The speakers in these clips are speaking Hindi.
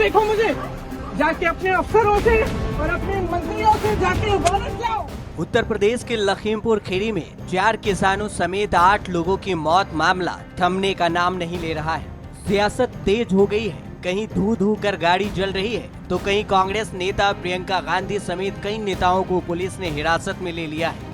देखो मुझे, जाके अपने अफसरों से और अपने मंत्रियों से जाके वारंट लाओ। उत्तर प्रदेश के लखीमपुर खीरी में 4 किसानों समेत 8 लोगों की मौत मामला थमने का नाम नहीं ले रहा है। सियासत तेज हो गई है, कहीं धू धू कर गाड़ी जल रही है तो कहीं कांग्रेस नेता प्रियंका गांधी समेत कई नेताओं को पुलिस ने हिरासत में ले लिया है।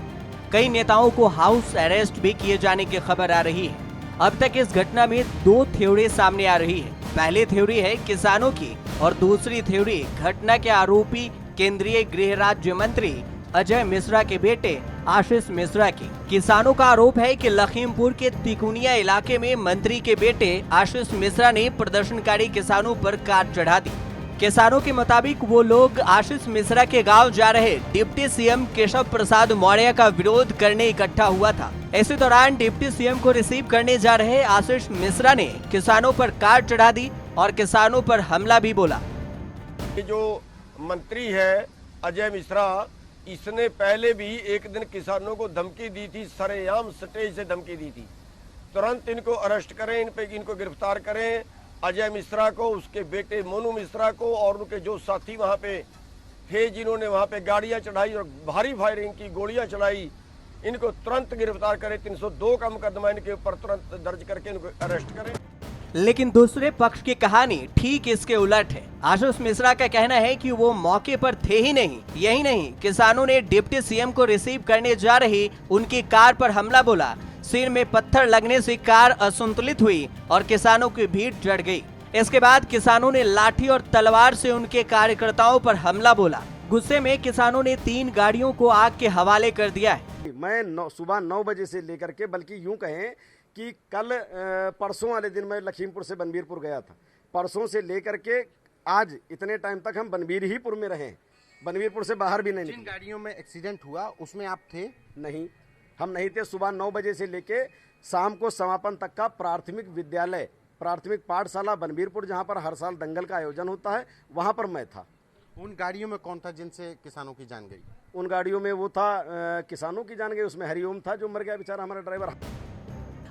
कई नेताओं को हाउस अरेस्ट भी किए जाने की खबर आ रही है। अब तक इस घटना में 2 थ्योरी सामने आ रही है। पहली थ्योरी है किसानों की और दूसरी थ्योरी घटना के आरोपी केंद्रीय गृह राज्य मंत्री अजय मिश्रा के बेटे आशीष मिश्रा की। किसानों का आरोप है कि लखीमपुर के तिकुनिया इलाके में मंत्री के बेटे आशीष मिश्रा ने प्रदर्शनकारी किसानों पर कार चढ़ा दी। किसानों के मुताबिक वो लोग आशीष मिश्रा के गांव जा रहे डिप्टी सीएम केशव प्रसाद मौर्य का विरोध करने इकट्ठा हुआ था। इसी दौरान डिप्टी सीएम को रिसीव करने जा रहे आशीष मिश्रा ने किसानों पर कार चढ़ा दी और किसानों पर हमला भी बोला। जो मंत्री है अजय मिश्रा, इसने पहले भी एक दिन किसानों को धमकी दी थी, सरेआम स्टेज से धमकी दी थी, तुरंत इनको अरेस्ट करें, इनको गिरफ्तार करें। अजय मिश्रा को, उसके बेटे मोनू मिश्रा को और उनके जो साथी वहां पे थे जिन्होंने वहां पे गाड़ियां चढ़ाई और भारी फायरिंग की, गोलियां चलाई, इनको तुरंत गिरफ्तार करें। 302 का मुकदमा इनके ऊपर तुरंत दर्ज करके इनको अरेस्ट करें। लेकिन दूसरे पक्ष की कहानी ठीक इसके उलट है। आशीष मिश्रा का कहना है कि वो मौके पर थे ही नहीं। यही नहीं, किसानों ने डिप्टी सीएम को रिसीव करने जा रही उनकी कार पर हमला बोला। सिर में पत्थर लगने से कार असंतुलित हुई और किसानों की भीड़ चढ़ गई। इसके बाद किसानों ने लाठी और तलवार से उनके कार्यकर्ताओं पर हमला बोला। गुस्से में किसानों ने 3 गाड़ियों को आग के हवाले कर दिया है। मैं सुबह 9 बजे से लेकर के, बल्कि यूं कहें कि कल परसों वाले दिन मैं लखीमपुर से बनबीरपुर गया था। परसों से लेकर के आज इतने टाइम तक हम बनबीरपुर में रहे, बनबीरपुर से बाहर भी नहीं निकले। जिन गाड़ियों में एक्सीडेंट हुआ उसमें आप थे? नहीं, हम नहीं थे। सुबह 9 बजे से लेके शाम को समापन तक का प्राथमिक विद्यालय, प्राथमिक पाठशाला बनबीरपुर, जहां पर हर साल दंगल का आयोजन होता है, वहां पर मैं था। उन गाड़ियों में कौन था जिनसे किसानों की जान गई? उन गाड़ियों में वो था, किसानों की जान गई, उसमें हरिओम था जो मर गया बेचारा, हमारा ड्राइवर।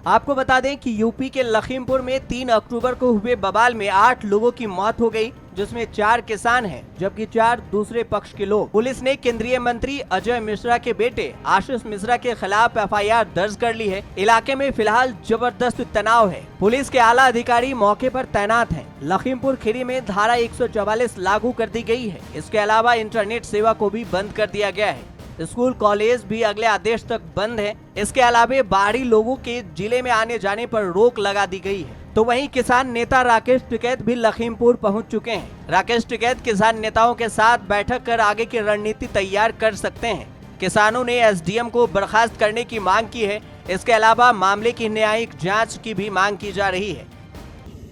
आपको बता दें कि यूपी के लखीमपुर में 3 अक्टूबर को हुए बवाल में 8 लोगों की मौत हो गई, जिसमें 4 किसान हैं, जबकि 4 दूसरे पक्ष के लोग। पुलिस ने केंद्रीय मंत्री अजय मिश्रा के बेटे आशीष मिश्रा के खिलाफ एफआईआर दर्ज कर ली है। इलाके में फिलहाल जबरदस्त तनाव है। पुलिस के आला अधिकारी मौके पर तैनात हैं। लखीमपुर खीरी में धारा 144 लागू कर दी गई है। इसके अलावा इंटरनेट सेवा को भी बंद कर दिया गया है। स्कूल कॉलेज भी अगले आदेश तक बंद है। इसके अलावा बाहरी लोगों के जिले में आने जाने पर रोक लगा दी गई है। तो वहीं किसान नेता राकेश टिकैत भी लखीमपुर पहुंच चुके हैं। राकेश टिकैत किसान नेताओं के साथ बैठक कर आगे की रणनीति तैयार कर सकते हैं। किसानों ने एसडीएम को बर्खास्त करने की मांग की है। इसके अलावा मामले की न्यायिक जांच की भी मांग की जा रही है।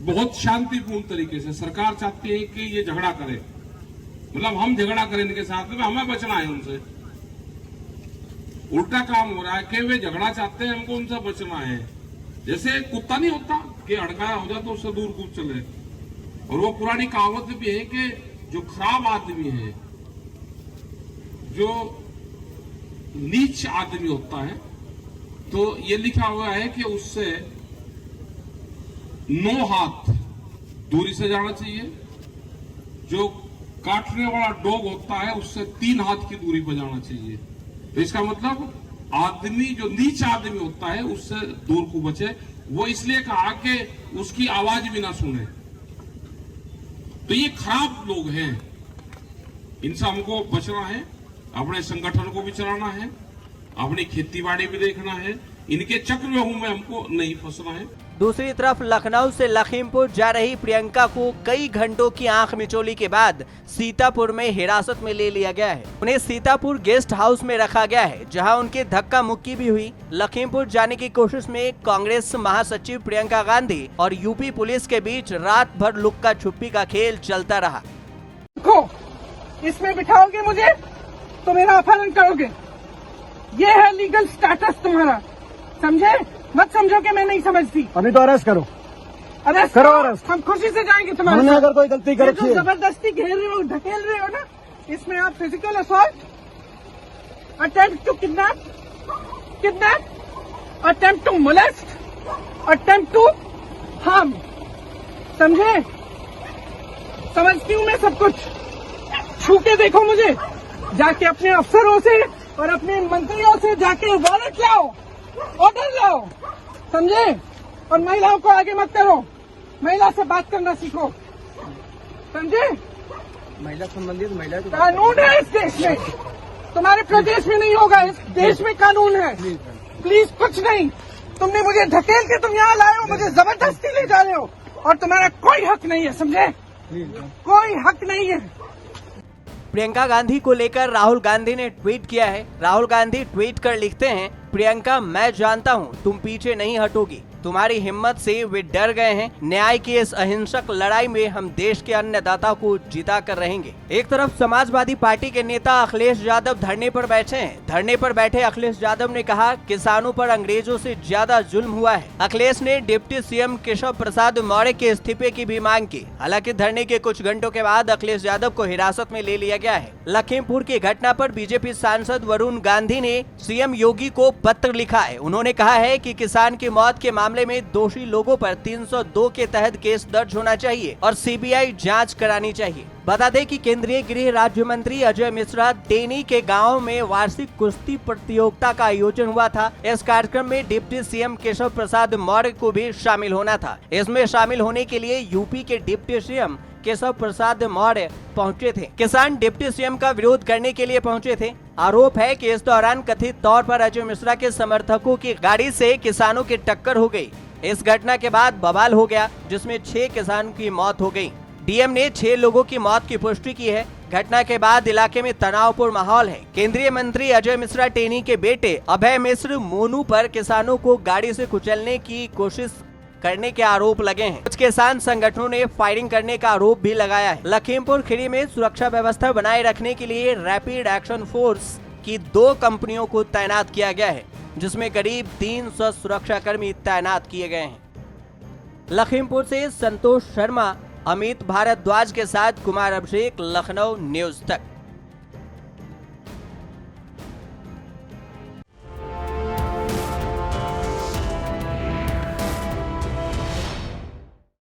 बहुत शांतिपूर्ण तरीके से सरकार चाहती है कि ये झगड़ा करे, मतलब हम झगड़ा करें इनके साथ में, हमें बचना है उनसे। उल्टा काम हो रहा है कि वे झगड़ा चाहते हैं, हमको उनसे बचना है। जैसे कुत्ता नहीं होता कि अड़काया हो जाए तो उससे दूर कूद चले। और वो पुरानी कहावत भी है कि जो खराब आदमी है, जो नीच आदमी होता है, तो ये लिखा हुआ है कि उससे 9 हाथ दूरी से जाना चाहिए। जो काटने वाला डॉग होता है उससे 3 हाथ की दूरी पर जाना चाहिए। तो इसका मतलब आदमी जो नीच आदमी होता है उससे दूर को बचे। वो इसलिए कहा कि उसकी आवाज भी ना सुने। तो ये खराब लोग हैं, इनसे हमको बचना है। अपने संगठन को भी चलाना है, अपनी खेती बाड़ी भी देखना है, इनके चक्रव्यूह में हमको नहीं फंसना है। दूसरी तरफ लखनऊ से लखीमपुर जा रही प्रियंका को कई घंटों की आंख मिचोली के बाद सीतापुर में हिरासत में ले लिया गया है। उन्हें सीतापुर गेस्ट हाउस में रखा गया है, जहां उनकी धक्का मुक्की भी हुई। लखीमपुर जाने की कोशिश में कांग्रेस महासचिव प्रियंका गांधी और यूपी पुलिस के बीच रात भर लुक्का छुपी का खेल चलता रहा। इसमें बिठाओगे मुझे तो मेरा अपहरण करोगे, ये है लीगल स्टेटस तुम्हारा, समझे? मत समझो कि मैं नहीं समझती। अभी तो अरेस्ट करो, अरेस्ट करो, अरेस्ट। हम खुशी से जाएंगे तुम्हारे साथ। अगर कोई गलती कर रखी है, जबरदस्ती घेर रहे हो, ढकेल रहे हो ना, इसमें आप physical assault, attempt to kidnap, attempt to molest, attempt to harm, समझे? समझती हूँ मैं सब कुछ। छू के देखो मुझे, जाके अपने अफसरों से और अपने मंत्रियों से जाके वॉलेट लाओ, ऑर्डर लाओ, समझे? और महिलाओं को आगे मत करो, महिला से बात करना सीखो, समझे? महिला संबंधित महिला को कानून है इस देश में, तुम्हारे प्रदेश में नहीं होगा, इस देश में कानून है। प्लीज कुछ नहीं, तुमने मुझे धकेल के तुम यहाँ लाए हो, मुझे जबरदस्ती ले जा रहे हो और तुम्हारा कोई हक नहीं है, समझे? कोई हक नहीं है। प्रियंका गांधी को लेकर राहुल गांधी ने ट्वीट किया है। राहुल गांधी ट्वीट कर लिखते हैं, प्रियंका मैं जानता हूं तुम पीछे नहीं हटोगी, तुम्हारी हिम्मत से वे डर गए हैं। न्याय की इस अहिंसक लड़ाई में हम देश के अन्नदाता को जिता कर रहेंगे। एक तरफ समाजवादी पार्टी के नेता अखिलेश यादव धरने पर बैठे हैं। धरने पर बैठे अखिलेश यादव ने कहा, किसानों पर अंग्रेजों से ज्यादा जुल्म हुआ है। अखिलेश ने डिप्टी सीएम केशव प्रसाद मौर्य के इस्तीफे की भी मांग की। हालांकि धरने के कुछ घंटों के बाद अखिलेश यादव को हिरासत में ले लिया गया है। लखीमपुर की घटना पर बीजेपी सांसद वरुण गांधी ने सीएम योगी को पत्र लिखा है। उन्होंने कहा है कि किसान की मौत के मामले में दोषी लोगों पर 302 के तहत केस दर्ज होना चाहिए और सीबीआई जांच करानी चाहिए। बता दें कि केंद्रीय गृह राज्य मंत्री अजय मिश्रा टेनी के गांव में वार्षिक कुश्ती प्रतियोगिता का आयोजन हुआ था। इस कार्यक्रम में डिप्टी सीएम केशव प्रसाद मौर्य को भी शामिल होना था। इसमें शामिल होने के लिए यूपी के डिप्टी सीएम केशव प्रसाद मौर्य पहुंचे थे। किसान डिप्टी सीएम का विरोध करने के लिए पहुंचे थे। आरोप है कि इस दौरान कथित तौर पर अजय मिश्रा के समर्थकों की गाड़ी से किसानों की टक्कर हो गई। इस घटना के बाद बवाल हो गया, जिसमें 6 किसानों की मौत हो गई। डीएम ने 6 लोगों की मौत की पुष्टि की है। घटना के बाद इलाके में तनावपूर्ण माहौल है। केंद्रीय मंत्री अजय मिश्रा टेनी के बेटे अभय मिश्र मोनू पर किसानों को गाड़ी से कुचलने की कोशिश करने के आरोप लगे हैं। कुछ किसान संगठनों ने फायरिंग करने का आरोप भी लगाया है। लखीमपुर खीरी में सुरक्षा व्यवस्था बनाए रखने के लिए रैपिड एक्शन फोर्स की 2 कंपनियों को तैनात किया गया है, जिसमें करीब 300 सुरक्षा कर्मी तैनात किए गए हैं। लखीमपुर से संतोष शर्मा, अमित भारद्वाज के साथ कुमार अभिषेक, लखनऊ न्यूज तक।